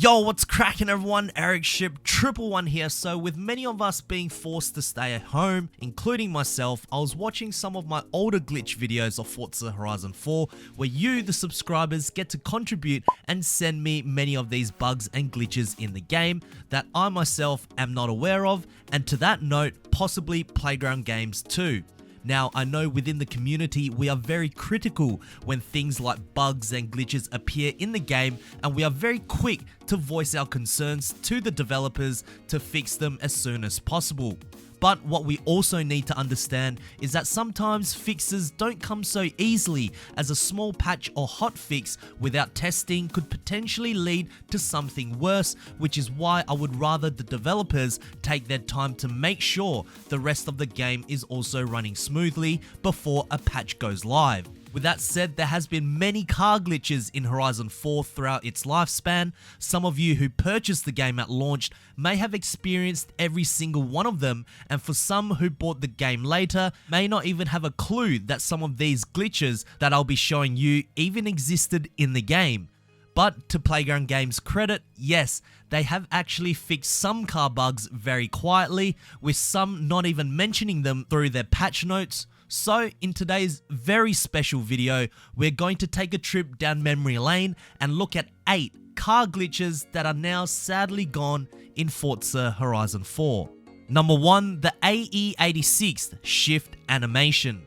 Yo, what's cracking everyone? Ericship 111 here. So with many of us being forced to stay at home, including myself, I was watching some of my older glitch videos of Forza Horizon 4 where you, the subscribers, get to contribute and send me many of these bugs and glitches in the game that I myself am not aware of, and to that note, possibly Playground games too. Now, I know within the community we are very critical when things like bugs and glitches appear in the game, and we are very quick to voice our concerns to the developers to fix them as soon as possible. But what we also need to understand is that sometimes fixes don't come so easily, as a small patch or hotfix without testing could potentially lead to something worse, which is why I would rather the developers take their time to make sure the rest of the game is also running smoothly before a patch goes live. With that said, there has been many car glitches in Horizon 4 throughout its lifespan. Some of you who purchased the game at launch may have experienced every single one of them, and for some who bought the game later may not even have a clue that some of these glitches that I'll be showing you even existed in the game. But to Playground Games' credit, yes, they have actually fixed some car bugs very quietly, with some not even mentioning them through their patch notes. So in today's very special video, we're going to take a trip down memory lane and look at 8 car glitches that are now sadly gone in Forza Horizon 4. Number 1, the AE86 shift animation.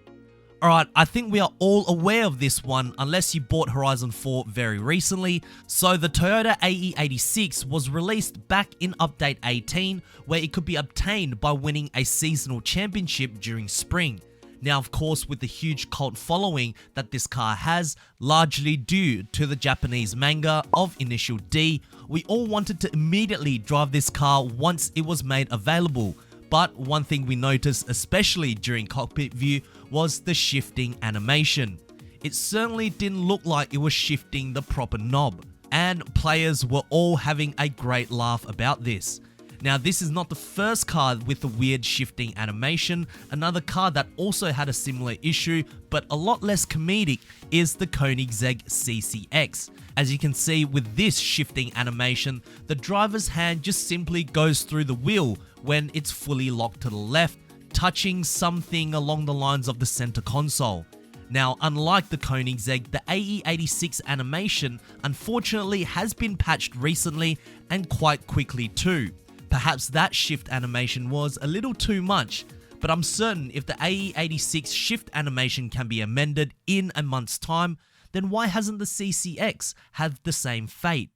Alright, I think we are all aware of this one unless you bought Horizon 4 very recently. So the Toyota AE86 was released back in Update 18, where it could be obtained by winning a seasonal championship during spring. Now, of course, with the huge cult following that this car has, largely due to the Japanese manga of Initial D, we all wanted to immediately drive this car once it was made available. But one thing we noticed, especially during cockpit view, was the shifting animation. It certainly didn't look like it was shifting the proper knob, and players were all having a great laugh about this. Now, this is not the first car with the weird shifting animation. Another car that also had a similar issue, but a lot less comedic, is the Koenigsegg CCX. As you can see with this shifting animation, the driver's hand just simply goes through the wheel when it's fully locked to the left, touching something along the lines of the center console. Now, unlike the Koenigsegg, the AE86 animation unfortunately has been patched recently, and quite quickly too. Perhaps that shift animation was a little too much, but I'm certain if the AE86 shift animation can be amended in a month's time, then why hasn't the CCX had the same fate?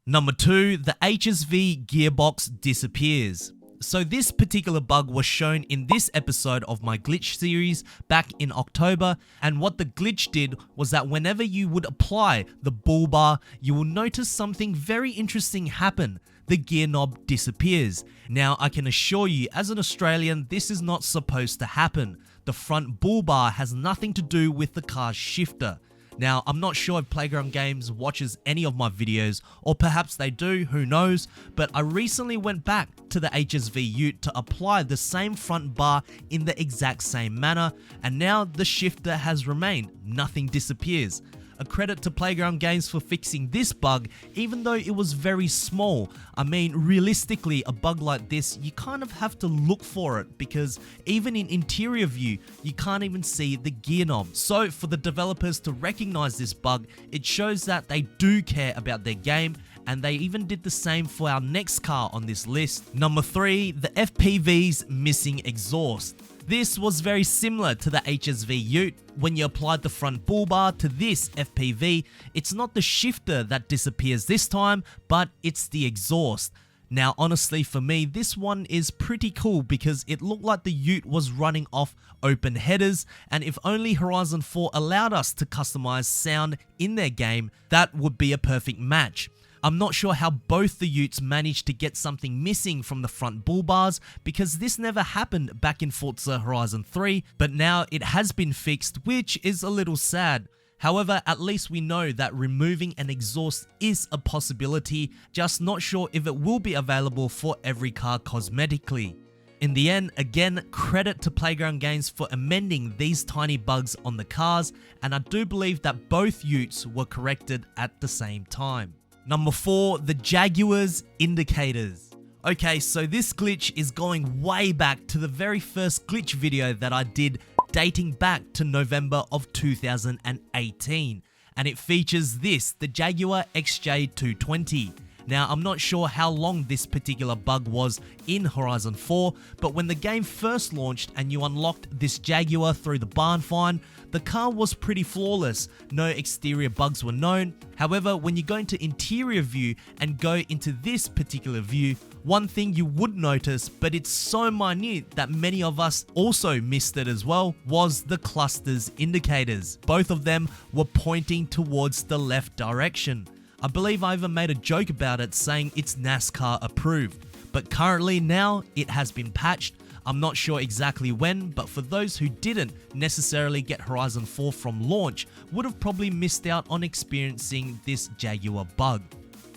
Number 2, the HSV Gearbox Disappears. So this particular bug was shown in this episode of my glitch series back in October, and what the glitch did was that whenever you would apply the bull bar, you will notice something very interesting happen. The gear knob disappears. Now, I can assure you, as an Australian, this is not supposed to happen. The front bull bar has nothing to do with the car's shifter. Now, I'm not sure if Playground Games watches any of my videos, or perhaps they do, who knows, but I recently went back to the HSV Ute to apply the same front bar in the exact same manner, and now the shifter has remained, nothing disappears. A credit to Playground Games for fixing this bug, even though it was very small. I mean, realistically, a bug like this, you kind of have to look for it, because even in interior view, you can't even see the gear knob. So for the developers to recognize this bug, it shows that they do care about their game, and they even did the same for our next car on this list. Number 3, the FPV's Missing Exhaust. This was very similar to the HSV Ute. When you applied the front bull bar to this FPV, it's not the shifter that disappears this time, but it's the exhaust. Now, honestly, for me, this one is pretty cool because it looked like the Ute was running off open headers, and if only Horizon 4 allowed us to customize sound in their game, that would be a perfect match. I'm not sure how both the Utes managed to get something missing from the front bull bars, because this never happened back in Forza Horizon 3, but now it has been fixed, which is a little sad. However, at least we know that removing an exhaust is a possibility, just not sure if it will be available for every car cosmetically. In the end, again, credit to Playground Games for amending these tiny bugs on the cars, and I do believe that both Utes were corrected at the same time. Number 4, the Jaguar's Indicators. Okay, so this glitch is going way back to the very first glitch video that I did, dating back to November of 2018. And it features this, the Jaguar XJ220. Now, I'm not sure how long this particular bug was in Horizon 4, but when the game first launched and you unlocked this Jaguar through the barn find, the car was pretty flawless, no exterior bugs were known. However, when you go into interior view and go into this particular view, one thing you would notice, but it's so minute that many of us also missed it as well, was the cluster's indicators. Both of them were pointing towards the left direction. I believe I even made a joke about it saying it's NASCAR approved, but currently now it has been patched. I'm not sure exactly when, but for those who didn't necessarily get Horizon 4 from launch, would have probably missed out on experiencing this Jaguar bug.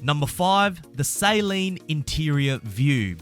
Number 5, the Saleen interior view.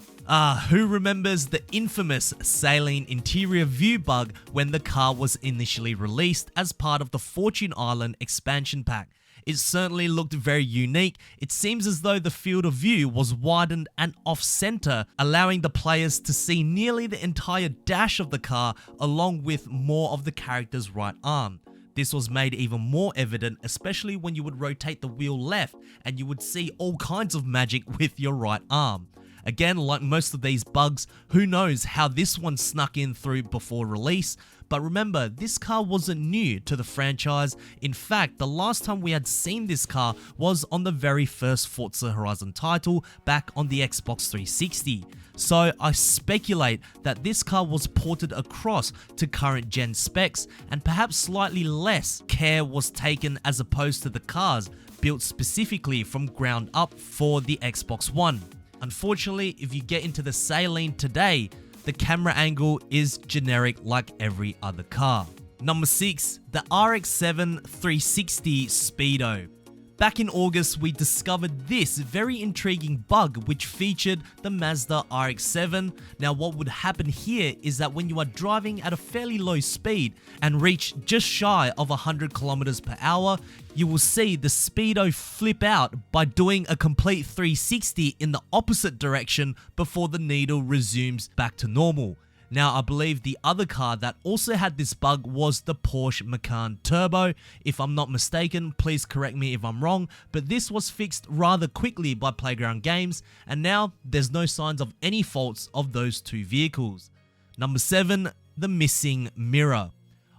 Who remembers the infamous Saleen interior view bug when the car was initially released as part of the Fortune Island expansion pack? It certainly looked very unique. It seems as though the field of view was widened and off-center, allowing the players to see nearly the entire dash of the car along with more of the character's right arm. This was made even more evident, especially when you would rotate the wheel left and you would see all kinds of magic with your right arm. Again, like most of these bugs, who knows how this one snuck in through before release, but remember, this car wasn't new to the franchise. In fact, the last time we had seen this car was on the very first Forza Horizon title back on the Xbox 360. So I speculate that this car was ported across to current gen specs and perhaps slightly less care was taken as opposed to the cars built specifically from ground up for the Xbox One. Unfortunately, if you get into the Saleen today, the camera angle is generic like every other car. Number 6, the RX-7 360 Speedo. Back in August, we discovered this very intriguing bug which featured the Mazda RX-7. Now what would happen here is that when you are driving at a fairly low speed and reach just shy of 100 kilometers per hour, you will see the Speedo flip out by doing a complete 360 in the opposite direction before the needle resumes back to normal. Now, I believe the other car that also had this bug was the Porsche Macan Turbo. If I'm not mistaken, please correct me if I'm wrong, but this was fixed rather quickly by Playground Games, and now there's no signs of any faults of those two vehicles. Number 7, the missing mirror.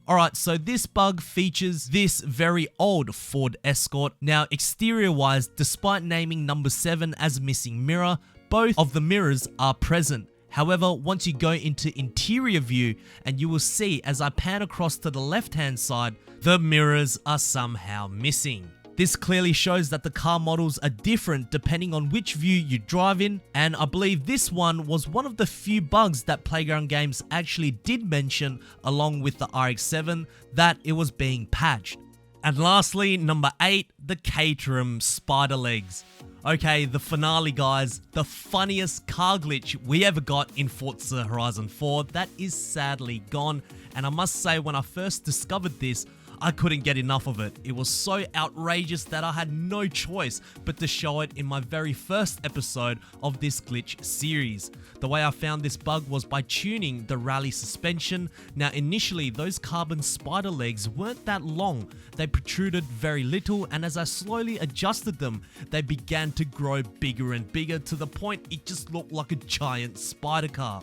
Alright, so this bug features this very old Ford Escort. Now, exterior wise, despite naming number 7 as missing mirror, both of the mirrors are present. However, once you go into interior view, and you will see as I pan across to the left hand side, the mirrors are somehow missing. This clearly shows that the car models are different depending on which view you drive in, and I believe this one was one of the few bugs that Playground Games actually did mention along with the RX-7 that it was being patched. And lastly, number 8, the Caterham spider legs. Okay, the finale guys, the funniest car glitch we ever got in Forza Horizon 4, that is sadly gone, and I must say when I first discovered this, I couldn't get enough of it. It was so outrageous that I had no choice but to show it in my very first episode of this glitch series. The way I found this bug was by tuning the rally suspension. Now initially those carbon spider legs weren't that long, they protruded very little, and as I slowly adjusted them, they began to grow bigger and bigger to the point it just looked like a giant spider car.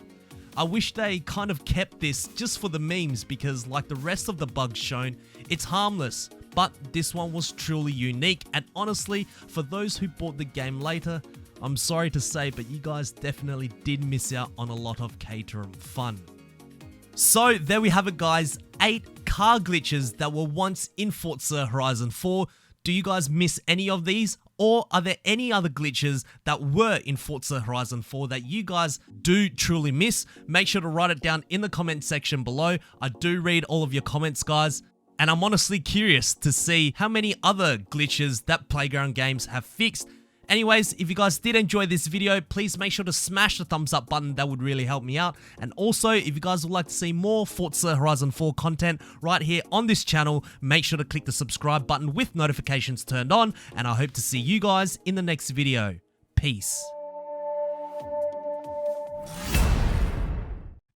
I wish they kind of kept this just for the memes because like the rest of the bugs shown, it's harmless, but this one was truly unique, and honestly, for those who bought the game later, I'm sorry to say, but you guys definitely did miss out on a lot of Caterham fun. So there we have it guys, 8 car glitches that were once in Forza Horizon 4. Do you guys miss any of these? Or are there any other glitches that were in Forza Horizon 4 that you guys do truly miss? Make sure to write it down in the comment section below. I do read all of your comments, guys. And I'm honestly curious to see how many other glitches that Playground Games have fixed. Anyways, if you guys did enjoy this video, please make sure to smash the thumbs up button. That would really help me out. And also, if you guys would like to see more Forza Horizon 4 content right here on this channel, make sure to click the subscribe button with notifications turned on. And I hope to see you guys in the next video. Peace.